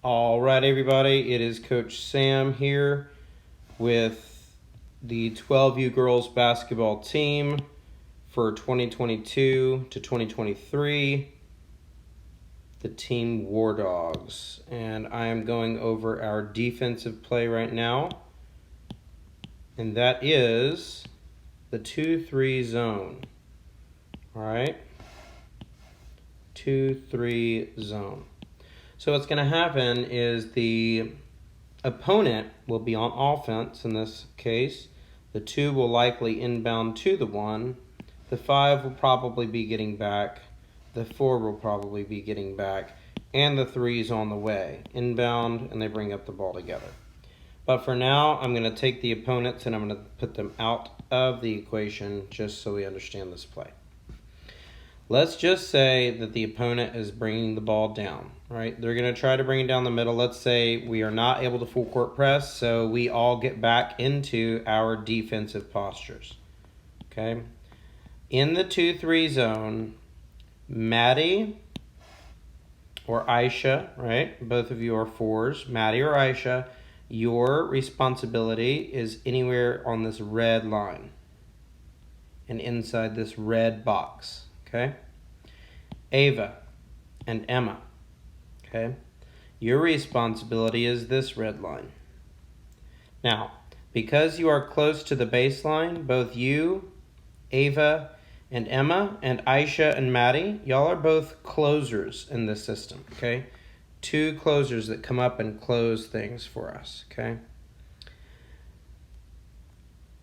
All right, everybody, it is Coach Sam here with the 12U girls basketball team for 2022 to 2023, the team War Dogs. And I am going over our defensive play right now, and that is the 2-3 zone. All right, 2-3 zone. So what's going to happen is the opponent will be on offense in this case. The 2 will likely inbound to the 1. The 5 will probably be getting back. The 4 will probably be getting back. And the 3 is on the way. Inbound, and they bring up the ball together. But for now, I'm going to take the opponents and I'm going to put them out of the equation just so we understand this play. Let's just say that the opponent is bringing the ball down, right? They're going to try to bring it down the middle. Let's say we are not able to full court press, so we all get back into our defensive postures, okay? In the 2-3 zone, Maddie or Aisha, right? Both of you are 4s. Maddie or Aisha, your responsibility is anywhere on this red line and inside this red box. Okay, Ava and Emma, okay, your responsibility is this red line. Now, because you are close to the baseline, both you, Ava and Emma, and Aisha and Maddie, y'all are both closers in this system, okay? 2 closers that come up and close things for us, okay?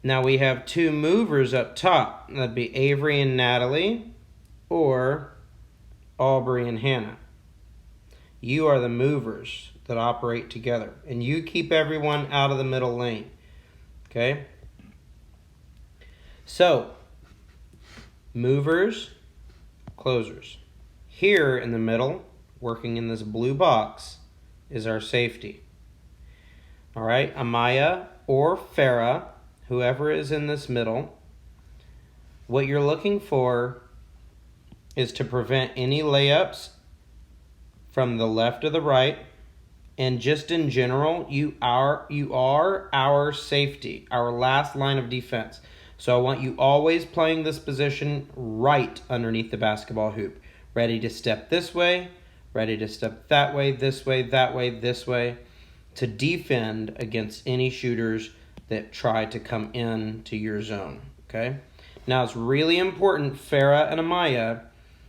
Now we have 2 movers up top. That'd be Avery and Natalie, or Aubrey and Hannah. You are the movers that operate together, and you keep everyone out of the middle lane, okay? So, movers, closers. Here in the middle, working in this blue box, is our safety. All right, Amaya or Farah, whoever is in this middle, what you're looking for is to prevent any layups from the left or the right, and just in general, you are our safety, our last line of defense. So I want you always playing this position right underneath the basketball hoop, ready to step this way, ready to step that way, this way, that way, this way, to defend against any shooters that try to come in to your zone, okay? Now it's really important, Farah and Amaya,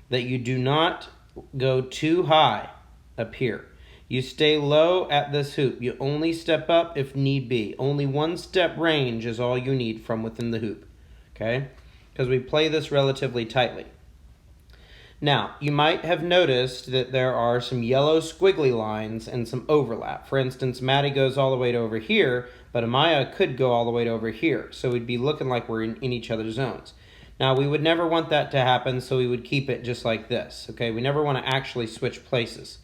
that you do not go too high up here. You stay low at this hoop. You only step up if need be. Only 1 step range is all you need from within the hoop, okay? Because we play this relatively tightly. Now, you might have noticed that there are some yellow squiggly lines and some overlap. For instance, Maddie goes all the way to over here, but Amaya could go all the way to over here. So we'd be looking like we're in each other's zones. Now, we would never want that to happen, so we would keep it just like this, okay? We never want to actually switch places.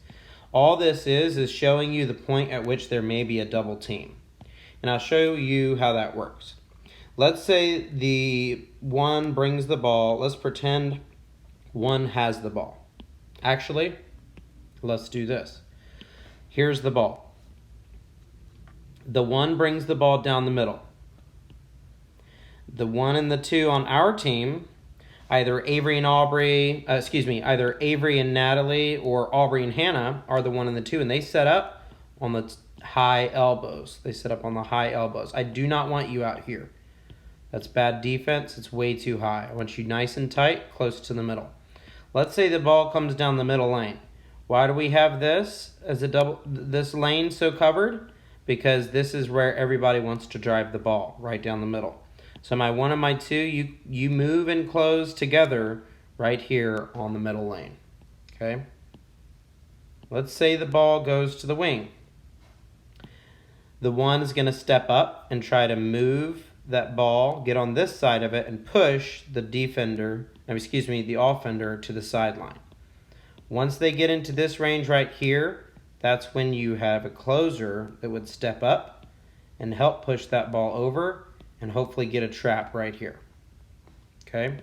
All this is showing you the point at which there may be a double team. And I'll show you how that works. Let's say the 1 brings the ball. Let's pretend 1 has the ball. Actually, let's do this. Here's the ball. The 1 brings the ball down the middle. The 1 and the 2 on our team, either Avery and Natalie or Aubrey and Hannah are the 1 and the 2, and they set up on the high elbows. They set up on the high elbows. I do not want you out here. That's bad defense. It's way too high. I want you nice and tight, close to the middle. Let's say the ball comes down the middle lane. Why do we have this as this lane so covered? Because this is where everybody wants to drive the ball, right down the middle. So my 1 and my 2, you move and close together right here on the middle lane, okay? Let's say the ball goes to the wing. The 1 is going to step up and try to move that ball, get on this side of it, and push the the offender to the sideline. Once they get into this range right here, that's when you have a closer that would step up and help push that ball over and hopefully get a trap right here, okay?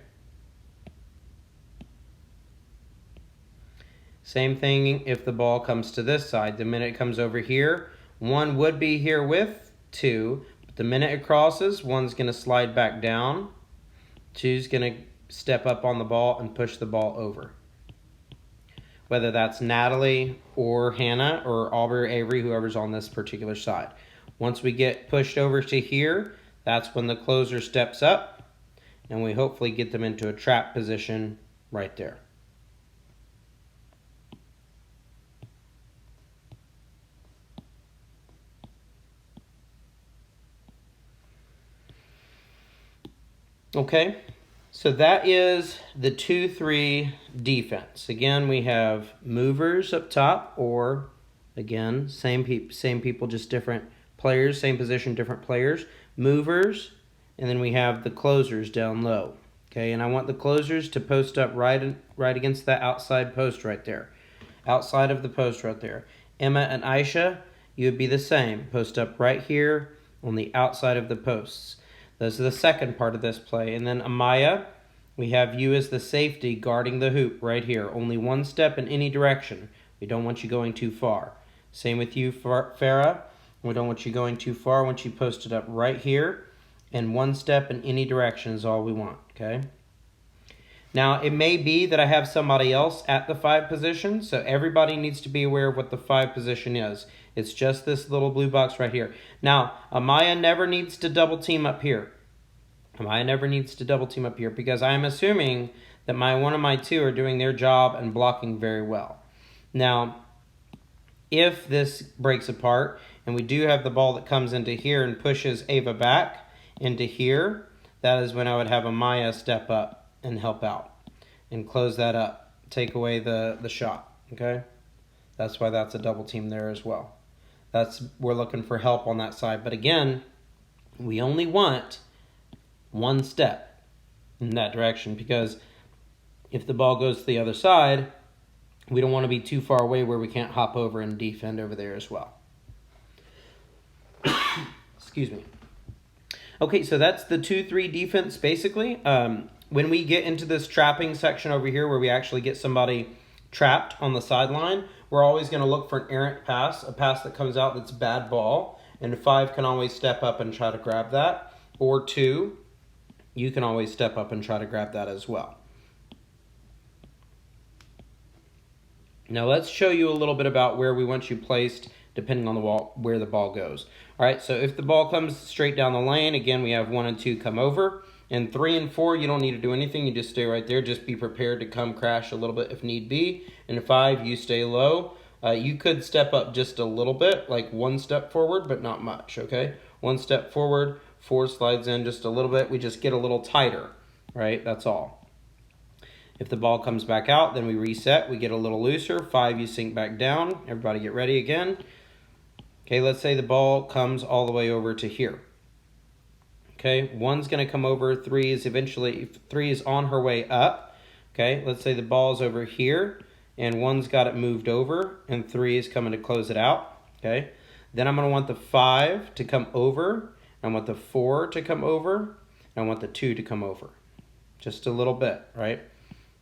Same thing if the ball comes to this side. The minute it comes over here, 1 would be here with 2. But the minute it crosses, 1's going to slide back down. 2's going to step up on the ball and push the ball over. Whether that's Natalie or Hannah or Aubrey or Avery, whoever's on this particular side. Once we get pushed over to here, that's when the closer steps up, and we hopefully get them into a trap position right there. Okay, so that is the 2-3 defense. Again, we have movers up top, or again, same people, just different players, same position, different players. Movers, and then we have the closers down low. Okay, and I want the closers to post up right against that outside post right there. Outside of the post right there. Emma and Aisha, you would be the same. Post up right here on the outside of the posts. This is the second part of this play. And then Amaya, we have you as the safety guarding the hoop right here. Only 1 step in any direction. We don't want you going too far. Same with you, Farah. We don't want you going too far. We want you posted up right here. And 1 step in any direction is all we want, okay? Now, it may be that I have somebody else at the 5 position, so everybody needs to be aware of what the 5 position is. It's just this little blue box right here. Now, Amaya never needs to double team up here. Amaya never needs to double team up here because I'm assuming that one of my 2 are doing their job and blocking very well. Now, if this breaks apart and we do have the ball that comes into here and pushes Ava back into here, that is when I would have Amaya step up and help out and close that up, take away the shot, okay? That's why that's a double team there as well. We're looking for help on that side. But again, we only want 1 step in that direction because if the ball goes to the other side, we don't want to be too far away where we can't hop over and defend over there as well. Excuse me. Okay, so that's the 2-3 defense basically. When we get into this trapping section over here where we actually get somebody trapped on the sideline, we're always going to look for an errant pass, a pass that comes out that's bad ball, and 5 can always step up and try to grab that, or 2, you can always step up and try to grab that as well. Now let's show you a little bit about where we want you placed depending on where the ball goes. All right, so if the ball comes straight down the lane, again, we have 1 and 2 come over. And 3 and 4, you don't need to do anything. You just stay right there. Just be prepared to come crash a little bit if need be. And 5, you stay low. You could step up just a little bit, like 1 step forward, but not much, okay? 1 step forward, 4 slides in just a little bit. We just get a little tighter, right? That's all. If the ball comes back out, then we reset. We get a little looser. 5, you sink back down. Everybody get ready again. Okay, let's say the ball comes all the way over to here. Okay, 1's going to come over, 3 is on her way up. Okay, let's say the ball's over here, and 1's got it moved over, and 3 is coming to close it out. Okay, then I'm going to want the 5 to come over, I want the 4 to come over, and I want the 2 to come over. Just a little bit, right?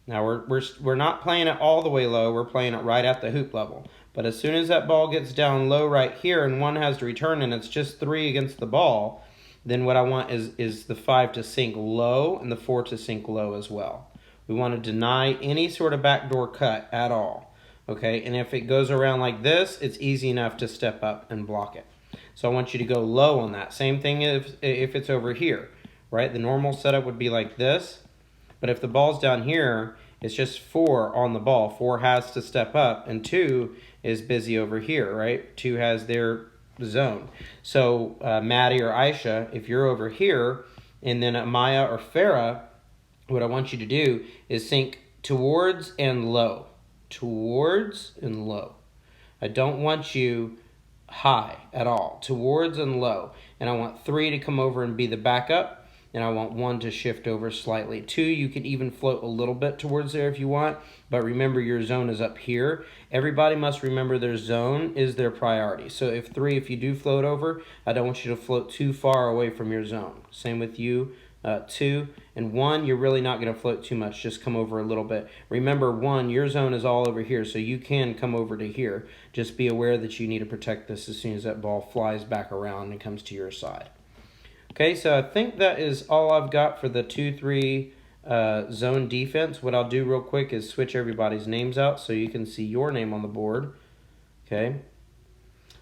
Now we're not playing it all the way low, we're playing it right at the hoop level. But as soon as that ball gets down low right here, and 1 has to return, and it's just 3 against the ball, then what I want is the 5 to sink low and the 4 to sink low as well. We want to deny any sort of backdoor cut at all. Okay, and if it goes around like this, it's easy enough to step up and block it. So I want you to go low on that. Same thing if it's over here, right? The normal setup would be like this. But if the ball's down here, it's just 4 on the ball. 4 has to step up, and 2 is busy over here, right? 2 has their zone. So Maddie or Aisha, if you're over here, and then Maya or Farah, what I want you to do is sink towards and low. Towards and low. I don't want you high at all. Towards and low. And I want 3 to come over and be the backup. And I want 1 to shift over slightly. 2, you can even float a little bit towards there if you want. But remember, your zone is up here. Everybody must remember their zone is their priority. So if you do float over, I don't want you to float too far away from your zone. Same with you, 2, and 1, you're really not going to float too much. Just come over a little bit. Remember, 1, your zone is all over here, so you can come over to here. Just be aware that you need to protect this as soon as that ball flies back around and comes to your side. Okay, so I think that is all I've got for the 2-3 zone defense. What I'll do real quick is switch everybody's names out so you can see your name on the board. Okay.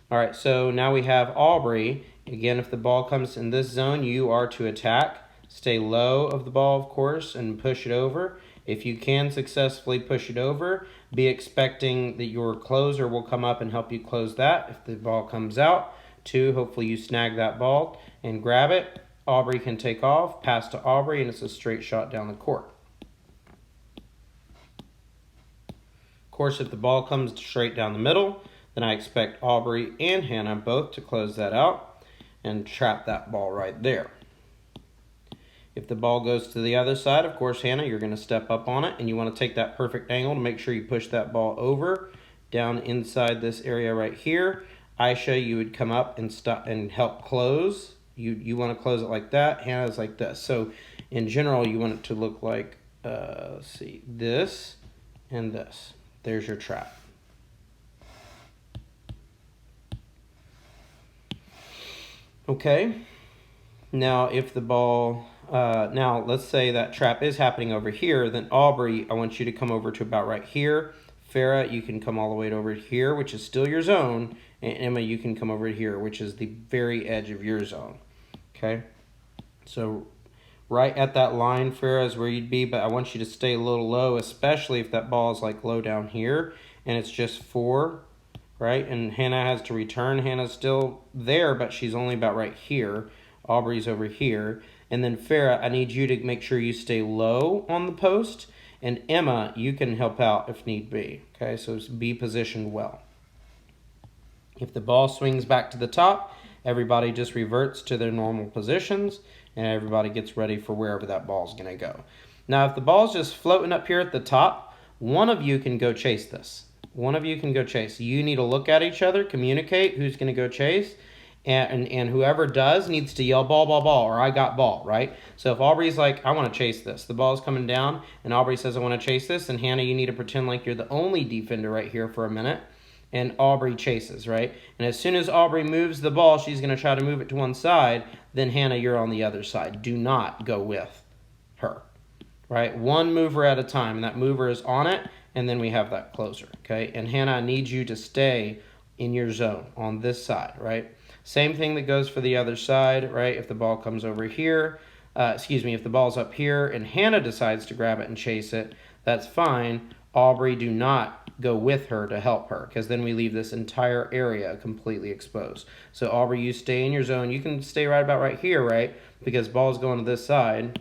All right, so now we have Aubrey. Again, if the ball comes in this zone, you are to attack. Stay low of the ball, of course, and push it over. If you can successfully push it over, be expecting that your closer will come up and help you close that. If the ball comes out, 2, hopefully you snag that ball and grab it. Aubrey can take off, pass to Aubrey, and it's a straight shot down the court. Of course, if the ball comes straight down the middle, then I expect Aubrey and Hannah both to close that out and trap that ball right there. If the ball goes to the other side, of course, Hannah, you're going to step up on it, and you want to take that perfect angle to make sure you push that ball over down inside this area right here. Aisha, you would come up and stop and help close. You want to close it like that. Hannah's like this. So in general, you want it to look like, let's see, this and this. There's your trap. Okay. Now, if the ball, now let's say that trap is happening over here, then Aubrey, I want you to come over to about right here. Farah, you can come all the way over here, which is still your zone. And Emma, you can come over here, which is the very edge of your zone. Okay? So right at that line, Farah, is where you'd be, but I want you to stay a little low, especially if that ball is like low down here, and it's just 4, right? And Hannah has to return. Hannah's still there, but she's only about right here. Aubrey's over here. And then Farah, I need you to make sure you stay low on the post. And Emma, you can help out if need be. Okay, so be positioned well. If the ball swings back to the top, everybody just reverts to their normal positions, and everybody gets ready for wherever that ball's going to go. Now, if the ball's just floating up here at the top, one of you can go chase this. One of you can go chase. You need to look at each other, communicate who's going to go chase, and whoever does needs to yell ball, ball, ball, or I got ball, right? So if Aubrey's like, I want to chase this, the ball's coming down, and Aubrey says, I want to chase this, and Hannah, you need to pretend like you're the only defender right here for a minute, and Aubrey chases, right? And as soon as Aubrey moves the ball, she's going to try to move it to one side, then Hannah, you're on the other side. Do not go with her, right? One mover at a time, and that mover is on it, and then we have that closer, okay? And Hannah, I need you to stay in your zone on this side, right? Same thing that goes for the other side, right? If the ball comes over here, if the ball's up here and Hannah decides to grab it and chase it, that's fine. Aubrey, do not go with her to help her, because then we leave this entire area completely exposed. So Aubrey, you stay in your zone. You can stay right about right here, right? Because ball's going to this side.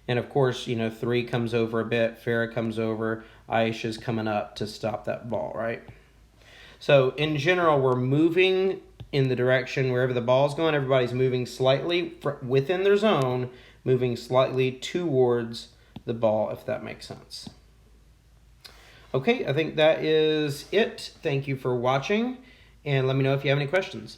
And of course, 3 comes over a bit. Farah comes over. Aisha's coming up to stop that ball, right? So in general, we're moving in the direction wherever the ball's going. Everybody's moving slightly within their zone, moving slightly towards the ball, if that makes sense. Okay, I think that is it. Thank you for watching, and let me know if you have any questions.